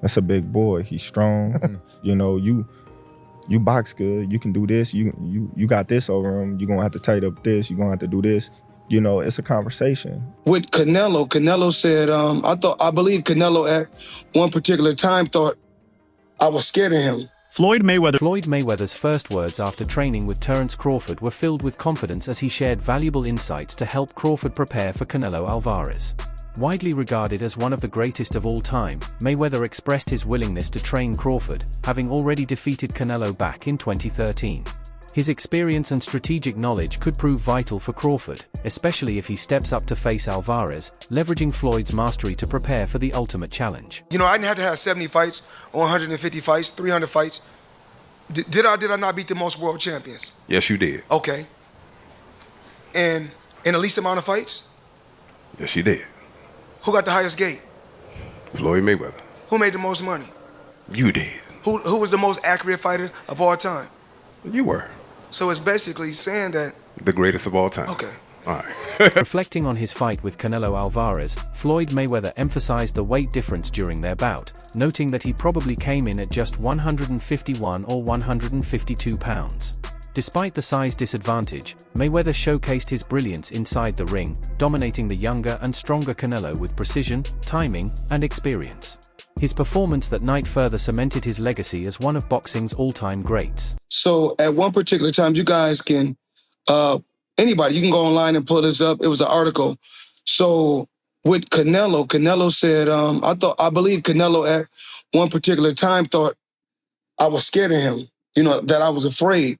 That's a big boy. He's strong. You know, you box good. You can do this. You got this over him. You're gonna have to tighten up this. You're gonna have to do this. You know, it's a conversation. With Canelo said, I believe Canelo at one particular time thought I was scared of him. Floyd Mayweather's first words after training with Terence Crawford were filled with confidence as he shared valuable insights to help Crawford prepare for Canelo Alvarez. Widely regarded as one of the greatest of all time, Mayweather expressed his willingness to train Crawford, having already defeated Canelo back in 2013. His experience and strategic knowledge could prove vital for Crawford, especially if he steps up to face Alvarez, leveraging Floyd's mastery to prepare for the ultimate challenge. You know, I didn't have to have 70 fights or 150 fights, 300 fights. Did I not beat the most world champions? Yes, you did. Okay. And in the least amount of fights? Yes, you did. Who got the highest gate? Floyd Mayweather. Who made the most money? You did. Who was the most accurate fighter of all time? You were. So it's basically saying that... The greatest of all time. Okay. All right. Reflecting on his fight with Canelo Alvarez, Floyd Mayweather emphasized the weight difference during their bout, noting that he probably came in at just 151 or 152 pounds. Despite the size disadvantage, Mayweather showcased his brilliance inside the ring, dominating the younger and stronger Canelo with precision, timing, and experience. His performance that night further cemented his legacy as one of boxing's all-time greats. So at one particular time, you guys can, anybody, you can go online and pull this up. It was an article. So with Canelo said, I believe Canelo at one particular time thought I was scared of him, you know, that I was afraid.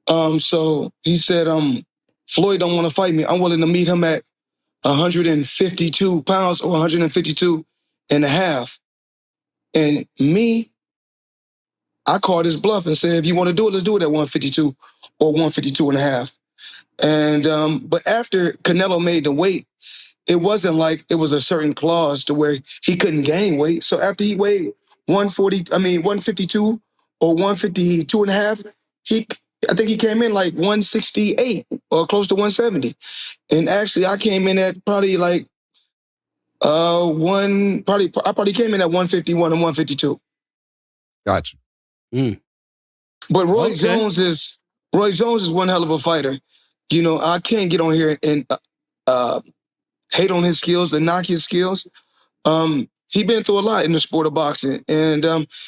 So he said, Floyd don't want to fight me. I'm willing to meet him at 152 pounds or 152 and a half. And me, I called his bluff and said, if you want to do it, let's do it at 152 or 152 and a half. And, but after Canelo made the weight, it wasn't like it was a certain clause to where he couldn't gain weight. So after he weighed 152 or 152 and a half, I think he came in like 168 or close to 170. And actually I came in at probably like I probably came in at 151 and 152. Gotcha. But Roy Jones is one hell of a fighter. You know, I can't get on here and hate on his skills and knock his skills. He's been through a lot in the sport of boxing, and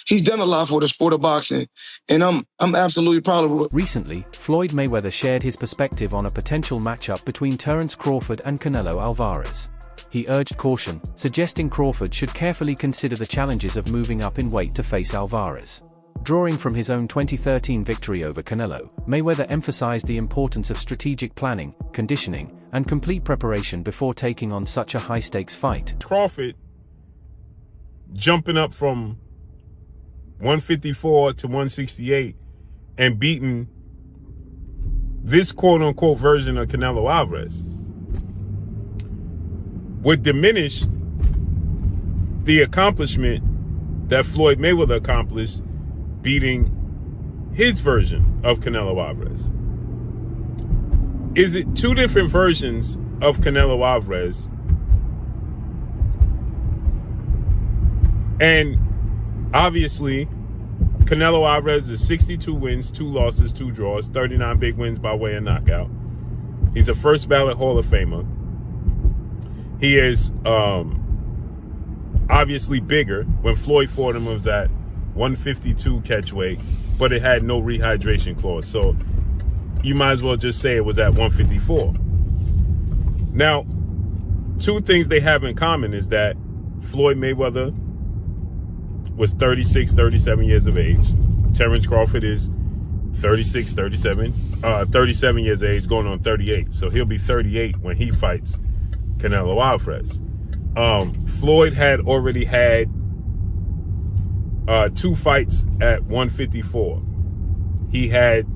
he's done a lot for the sport of boxing, and I'm absolutely proud of it. Recently, Floyd Mayweather shared his perspective on a potential matchup between Terence Crawford and Canelo Alvarez. He urged caution, suggesting Crawford should carefully consider the challenges of moving up in weight to face Alvarez. Drawing from his own 2013 victory over Canelo, Mayweather emphasized the importance of strategic planning, conditioning, and complete preparation before taking on such a high-stakes fight. Crawford jumping up from 154 to 168 and beating this quote-unquote version of Canelo Alvarez would diminish the accomplishment that Floyd Mayweather accomplished beating his version of Canelo Alvarez. Is it two different versions of Canelo Alvarez? And obviously, Canelo Alvarez is 62 wins, 2 losses, 2 draws, 39 big wins by way of knockout. He's a first ballot Hall of Famer. He is obviously bigger. When Floyd fought him, it was at 152 catch weight, but it had no rehydration clause. So you might as well just say it was at 154. Now, two things they have in common is that Floyd Mayweather was 36, 37 years of age. Terence Crawford is 37 years of age, going on 38. So he'll be 38 when he fights Canelo Alvarez. Floyd had already had 2 fights at 154. He had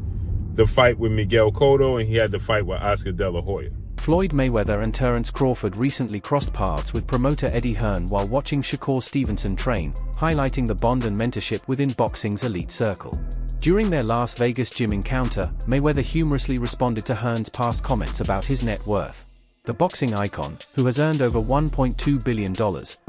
the fight with Miguel Cotto, and he had the fight with Oscar De La Hoya. Floyd Mayweather and Terence Crawford recently crossed paths with promoter Eddie Hearn while watching Shakur Stevenson train, highlighting the bond and mentorship within boxing's elite circle. During their Las Vegas gym encounter, Mayweather humorously responded to Hearn's past comments about his net worth. The boxing icon, who has earned over $1.2 billion,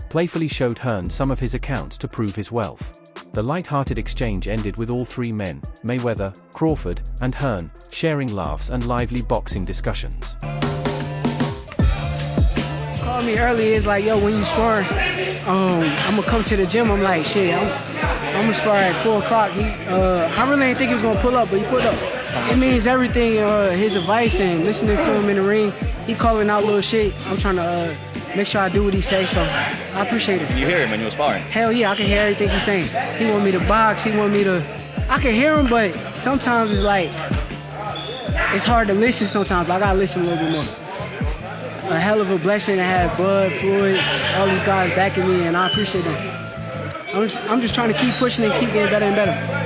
playfully showed Hearn some of his accounts to prove his wealth. The light-hearted exchange ended with all three men, Mayweather, Crawford, and Hearn, sharing laughs and lively boxing discussions. Called me early, it's like, yo, when you spar, I'm gonna come to the gym. I'm like, shit, I'm gonna spar at 4 o'clock. I really didn't think he was gonna pull up, but he pulled up. It means everything, his advice and listening to him in the ring. He calling out little shit. I'm trying to make sure I do what he says, so I appreciate it. Can you hear him when you're sparring? Hell yeah, I can hear everything he's saying. He want me to box, he want me to... I can hear him, but sometimes it's like, it's hard to listen sometimes, but I gotta listen a little bit more. A hell of a blessing to have Bud, Floyd, all these guys backing me, and I appreciate them. I'm just trying to keep pushing and keep getting better and better.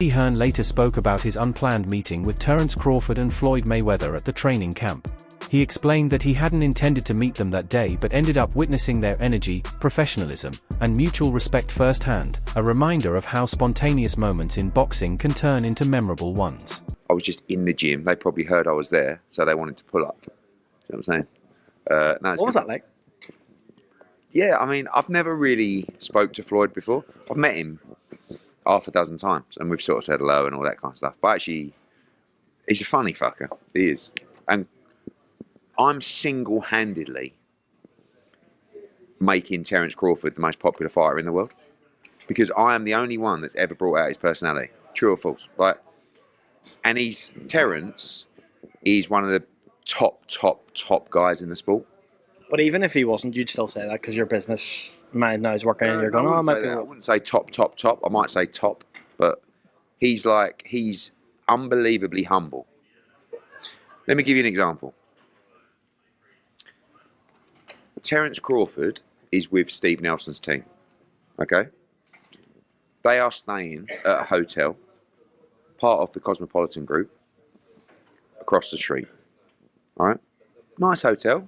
Hearn later spoke about his unplanned meeting with Terence Crawford and Floyd Mayweather at the training camp. He explained that he hadn't intended to meet them that day but ended up witnessing their energy, professionalism, and mutual respect firsthand, a reminder of how spontaneous moments in boxing can turn into memorable ones. I was just in the gym. They probably heard I was there, so they wanted to pull up. You know what I'm saying? No, What was that like? Yeah, I mean, I've never really spoke to Floyd before. I've met him half a dozen times, and we've sort of said hello and all that kind of stuff. But actually, he's a funny fucker. He is. And I'm single-handedly making Terence Crawford the most popular fighter in the world, because I am the only one that's ever brought out his personality. True or false? Like, and Terence is one of the top guys in the sport. But even if he wasn't, you'd still say that because your business mind now is working and you're going, I wouldn't say top. I might say top, but he's unbelievably humble. Let me give you an example. Terence Crawford is with Steve Nelson's team, okay? They are staying at a hotel, part of the Cosmopolitan Group, across the street, all right? Nice hotel.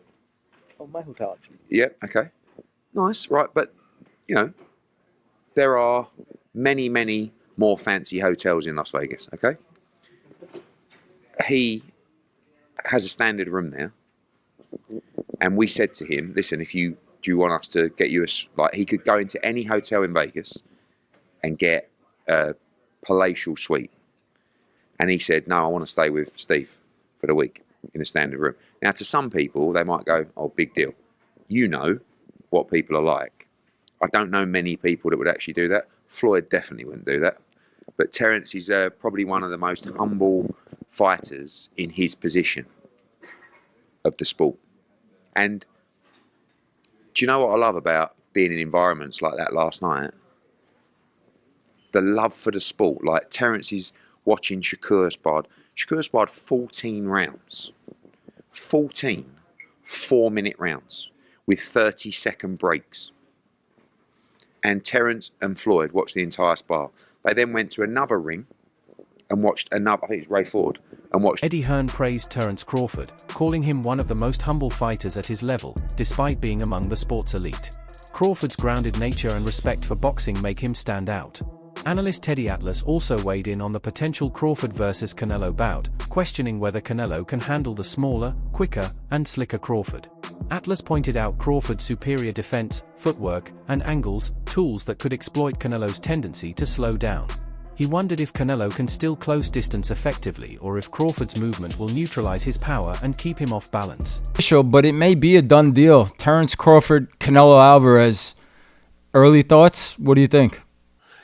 Oh, my hotel, actually. Yeah, okay. Nice, right, but, you know, there are many more fancy hotels in Las Vegas, okay? He has a standard room there, and we said to him, listen, do you want us to get you he could go into any hotel in Vegas and get a palatial suite. And he said, no, I want to stay with Steve for the week in a standard room. Now, to some people, they might go, oh, big deal. You know what people are like. I don't know many people that would actually do that. Floyd definitely wouldn't do that. But Terence is probably one of the most humble fighters in his position of the sport. And do you know what I love about being in environments like that last night? The love for the sport. Like, Terence is watching Shakur sparred. Shakur sparred 14 rounds. 14 4-minute rounds with 30-second breaks. And Terence and Floyd watched the entire spar. They then went to another ring and watched another, I think it's Ray Ford, and watched... Eddie Hearn praised Terence Crawford, calling him one of the most humble fighters at his level, despite being among the sport's elite. Crawford's grounded nature and respect for boxing make him stand out. Analyst Teddy Atlas also weighed in on the potential Crawford vs Canelo bout, questioning whether Canelo can handle the smaller, quicker, and slicker Crawford. Atlas pointed out Crawford's superior defense, footwork, and angles, tools that could exploit Canelo's tendency to slow down. He wondered if Canelo can still close distance effectively or if Crawford's movement will neutralize his power and keep him off balance. But it may be a done deal. Terence Crawford, Canelo Alvarez. Early thoughts? What do you think?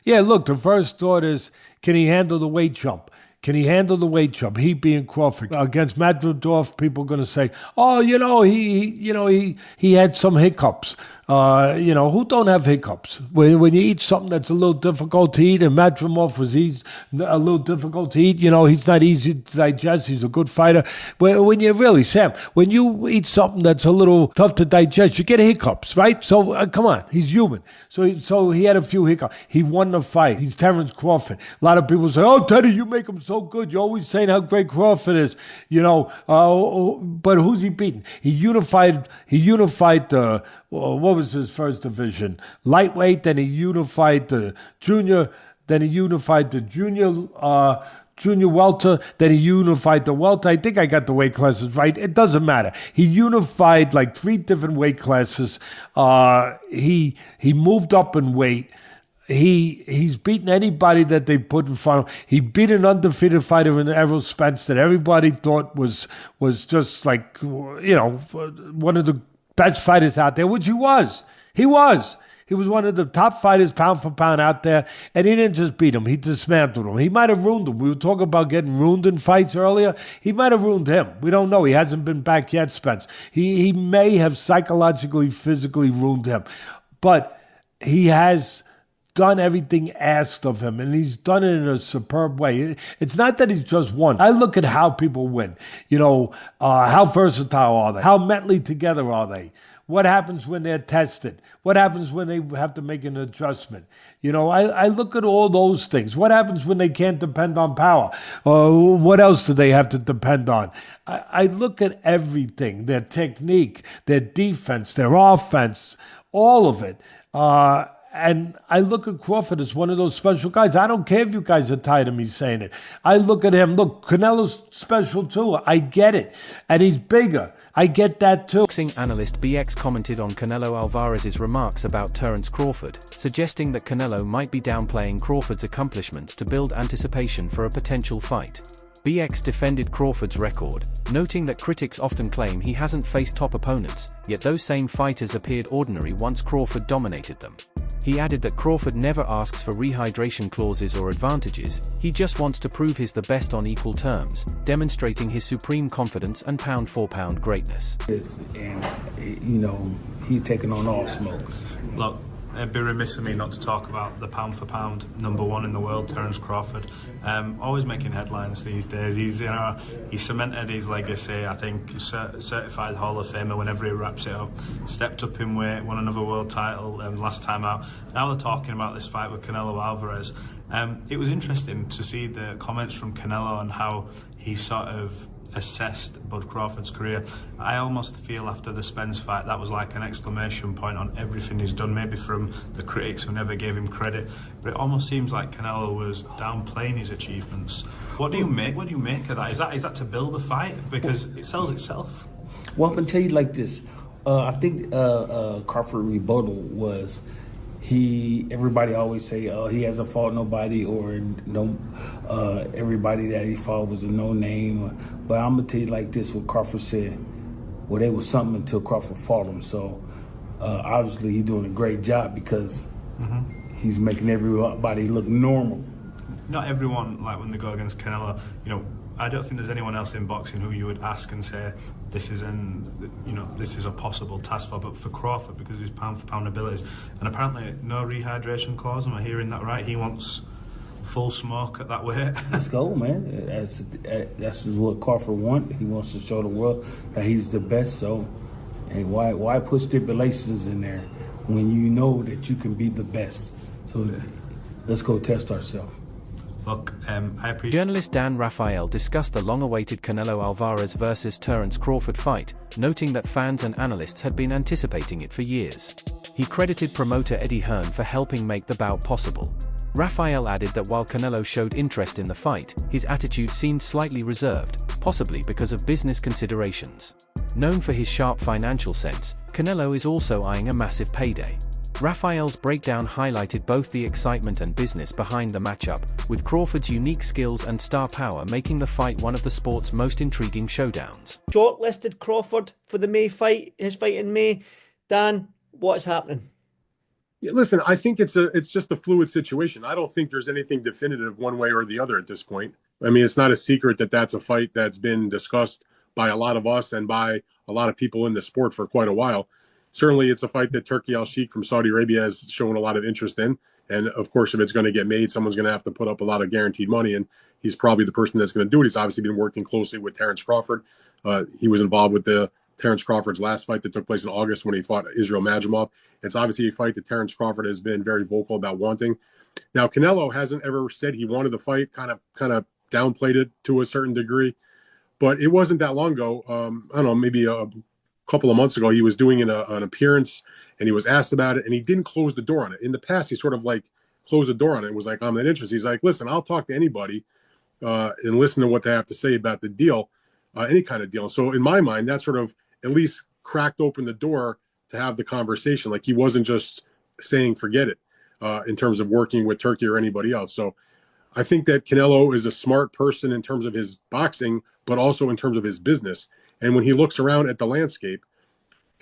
Yeah, look, the first thought is, can he handle the weight jump? Can he handle the weight jump? He being Crawford against Madridov, people are going to say, "Oh, he had some hiccups." Who don't have hiccups? When you eat something that's a little difficult to eat, and Madrimov was a little difficult to eat. He's not easy to digest. He's a good fighter. When you eat something that's a little tough to digest, you get hiccups, right? So come on, he's human. So he had a few hiccups. He won the fight. He's Terence Crawford. A lot of people say, "Oh, Teddy, you make him so good. You're always saying how great Crawford is." But who's he beating? He unified the. What was his first division? Lightweight. Then he unified the junior. Then he unified the junior junior welter, then he unified the welter. I think I got the weight classes right. It doesn't matter. He unified like 3 different weight classes. He moved up in weight. He's beaten anybody that they put in front of him. He beat an undefeated fighter in Errol Spence that everybody thought was just like, one of the best fighters out there, which he was. He was. He was one of the top fighters pound for pound out there, and he didn't just beat him. He dismantled him. He might have ruined him. We were talking about getting ruined in fights earlier. He might have ruined him. We don't know. He hasn't been back yet, Spence. He may have psychologically, physically ruined him. But he has done everything asked of him, and he's done it in a superb way. It's not that he's just won. I look at how people win. How versatile are they? How mentally together are they? What happens when they're tested? What happens when they have to make an adjustment? I look at all those things. What happens when they can't depend on power? What else do they have to depend on? I look at everything, their technique, their defense, their offense, all of it. And I look at Crawford as one of those special guys. I don't care if you guys are tired of me saying it. I look at him. Look, Canelo's special too. I get it. And he's bigger. I get that too. Boxing analyst BX commented on Canelo Alvarez's remarks about Terence Crawford, suggesting that Canelo might be downplaying Crawford's accomplishments to build anticipation for a potential fight. BX defended Crawford's record, noting that critics often claim he hasn't faced top opponents, yet those same fighters appeared ordinary once Crawford dominated them. He added that Crawford never asks for rehydration clauses or advantages, he just wants to prove he's the best on equal terms, demonstrating his supreme confidence and pound-for-pound greatness. And, he's taking on all smoke. Look, it'd be remiss of me not to talk about the pound-for-pound #1 in the world, Terence Crawford. Always making headlines these days. He's cemented his legacy. I think certified Hall of Famer whenever he wraps it up. Stepped up in weight, won another world title last time out. Now they're talking about this fight with Canelo Alvarez. It was interesting to see the comments from Canelo on how he sort of assessed Bud Crawford's career. I almost feel after the Spence fight that was like an exclamation point on everything he's done, maybe from the critics who never gave him credit, but it almost seems like Canelo was downplaying his achievements. What do you make of that? Is that to build a fight? Because it sells itself. Well, I'm gonna tell you like this. I think Crawford rebuttal was everybody always say he hasn't fought nobody, or everybody that he fought was a no name. But I'm gonna tell you like this: what Crawford said, well, they was something until Crawford fought him. So obviously he's doing a great job because he's making everybody look normal. Not everyone, like when they go against Canelo, I don't think there's anyone else in boxing who you would ask and say this is a possible task for, but for Crawford, because of his pound for pound abilities, and apparently no rehydration clause. Am I hearing that right? He wants full smoke at that weight. Let's go, man. That's what Crawford wants. He wants to show the world that he's the best. So, and why put stipulations in there when you know that you can be the best? So let's go test ourselves. Look, I appreciate. Journalist Dan Rafael discussed the long-awaited Canelo Alvarez versus Terence Crawford fight, noting that fans and analysts had been anticipating it for years. He credited promoter Eddie Hearn for helping make the bout possible. Rafael added that while Canelo showed interest in the fight, his attitude seemed slightly reserved, possibly because of business considerations. Known for his sharp financial sense, Canelo is also eyeing a massive payday. Rafael's breakdown highlighted both the excitement and business behind the matchup, with Crawford's unique skills and star power making the fight one of the sport's most intriguing showdowns. Shortlisted Crawford for the May fight, his fight in May. Dan, what's happening? Yeah, listen, I think it's just a fluid situation. I don't think there's anything definitive one way or the other at this point. I mean, it's not a secret that that's a fight that's been discussed by a lot of us and by a lot of people in the sport for quite a while. Certainly, it's a fight that Turki Al-Sheikh from Saudi Arabia has shown a lot of interest in. And, of course, if it's going to get made, someone's going to have to put up a lot of guaranteed money. And he's probably the person that's going to do it. He's obviously been working closely with Terence Crawford. He was involved with Terence Crawford's last fight that took place in August when he fought Israel Madrimov. It's obviously a fight that Terence Crawford has been very vocal about wanting. Now, Canelo hasn't ever said he wanted the fight, kind of downplayed it to a certain degree. But it wasn't that long ago. I don't know, maybe a couple of months ago, he was doing an appearance and he was asked about it and he didn't close the door on it. In the past, he sort of like closed the door on it and was like, I'm not interested. He's like, listen, I'll talk to anybody. and listen to what they have to say about the deal, any kind of deal. So in my mind, that sort of at least cracked open the door to have the conversation. Like he wasn't just saying, forget it, in terms of working with Turkey or anybody else. So I think that Canelo is a smart person in terms of his boxing, but also in terms of his business. And when he looks around at the landscape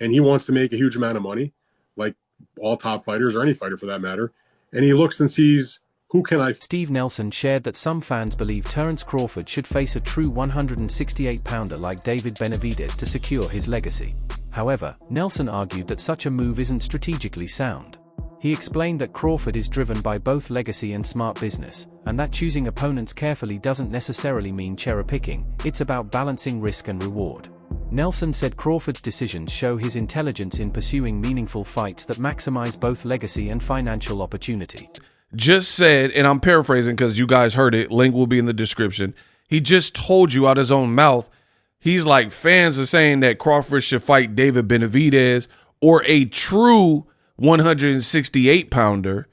and he wants to make a huge amount of money, like all top fighters or any fighter for that matter, and he looks and sees, who can I... Steve Nelson shared that some fans believe Terence Crawford should face a true 168-pounder like David Benavidez to secure his legacy. However, Nelson argued that such a move isn't strategically sound. He explained that Crawford is driven by both legacy and smart business, and that choosing opponents carefully doesn't necessarily mean cherry-picking, it's about balancing risk and reward. Nelson said Crawford's decisions show his intelligence in pursuing meaningful fights that maximize both legacy and financial opportunity. Just said, and I'm paraphrasing because you guys heard it, link will be in the description, he just told you out his own mouth, he's like, fans are saying that Crawford should fight David Benavidez or a true 168-pounder.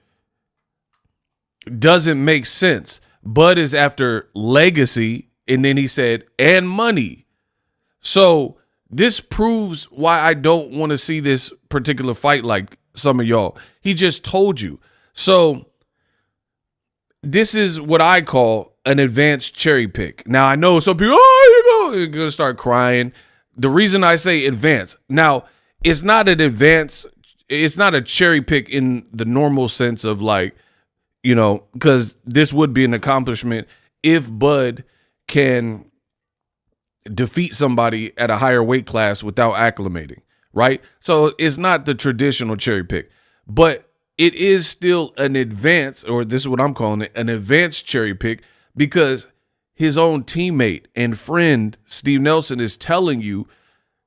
Doesn't make sense. Bud is after legacy, and then he said, and money. So this proves why I don't want to see this particular fight like some of y'all. He just told you. So this is what I call an advanced cherry pick. Now, I know some people, you're going to start crying. The reason I say advanced, now, it's not an advanced, it's not a cherry pick in the normal sense of like, you know, because this would be an accomplishment if Bud can defeat somebody at a higher weight class without acclimating, right? So it's not the traditional cherry pick, but it is still an advance, or this is what I'm calling it, an advanced cherry pick, because his own teammate and friend, Steve Nelson, is telling you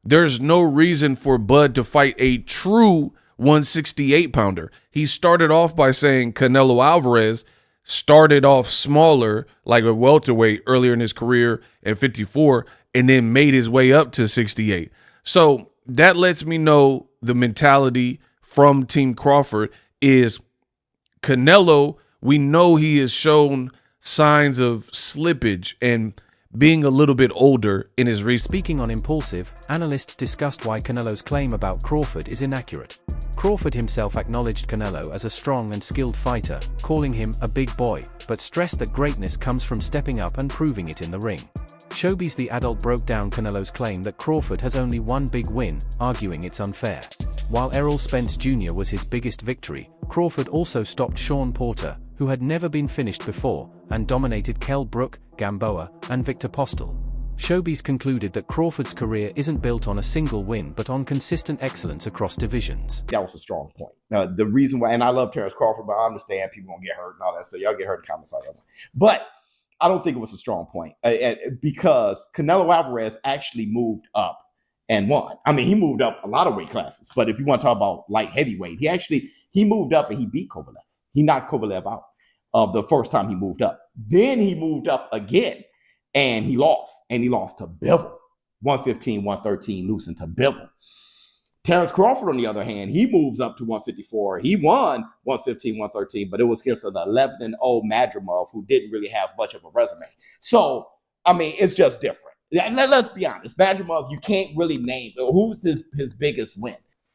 there's no reason for Bud to fight a true 168-pounder. He started off by saying Canelo Alvarez started off smaller, like a welterweight earlier in his career at 54, and then made his way up to 68. So that lets me know the mentality from Team Crawford is Canelo, we know he has shown signs of slippage and being a little bit older in his recent. Speaking on Impulsive, analysts discussed why Canelo's claim about Crawford is inaccurate. Crawford himself acknowledged Canelo as a strong and skilled fighter, calling him a big boy, but stressed that greatness comes from stepping up and proving it in the ring. Showbiz the Adult broke down Canelo's claim that Crawford has only one big win, arguing it's unfair. While Errol Spence Jr. was his biggest victory, Crawford also stopped Sean Porter, who had never been finished before, and dominated Kell Brook, Gamboa, and Victor Postel. Showbiz concluded that Crawford's career isn't built on a single win but on consistent excellence across divisions. That was a strong point. The reason why, and I love Terence Crawford, but I understand people gonna get hurt and all that, so y'all get hurt in comments all that. But I don't think it was a strong point because Canelo Alvarez actually moved up and won. I mean, he moved up a lot of weight classes, but if you want to talk about light heavyweight, he moved up and he beat Kovalev. He knocked Kovalev out the first time he moved up. Then he moved up again and he lost to Bivol. 115, 113, losing to Bivol. Terence Crawford, on the other hand, he moves up to 154. He won 115, 113, but it was against an 11-0 Madrimov who didn't really have much of a resume. So, I mean, it's just different. Let's be honest. Madrimov, you can't really name who's his biggest win.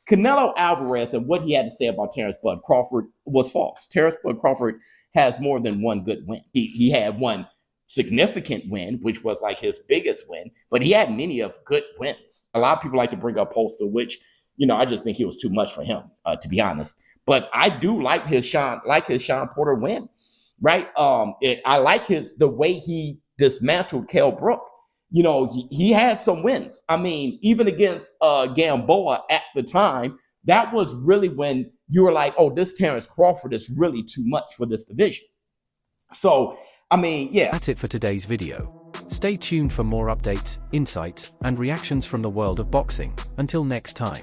Canelo Alvarez and what he had to say about Terence Bud Crawford was false. Terence Bud Crawford has more than one good win. He had one significant win, which was like his biggest win, but he had many of good wins. A lot of people like to bring up Postal, which, you know, I just think he was too much for him, to be honest. But I do like his Sean Porter win, right? I like the way he dismantled Kell Brook. You know, he had some wins. I mean, even against Gamboa at the time, that was really when you were like, oh, this Terence Crawford is really too much for this division. So, I mean, yeah. That's it for today's video. Stay tuned for more updates, insights, and reactions from the world of boxing. Until next time.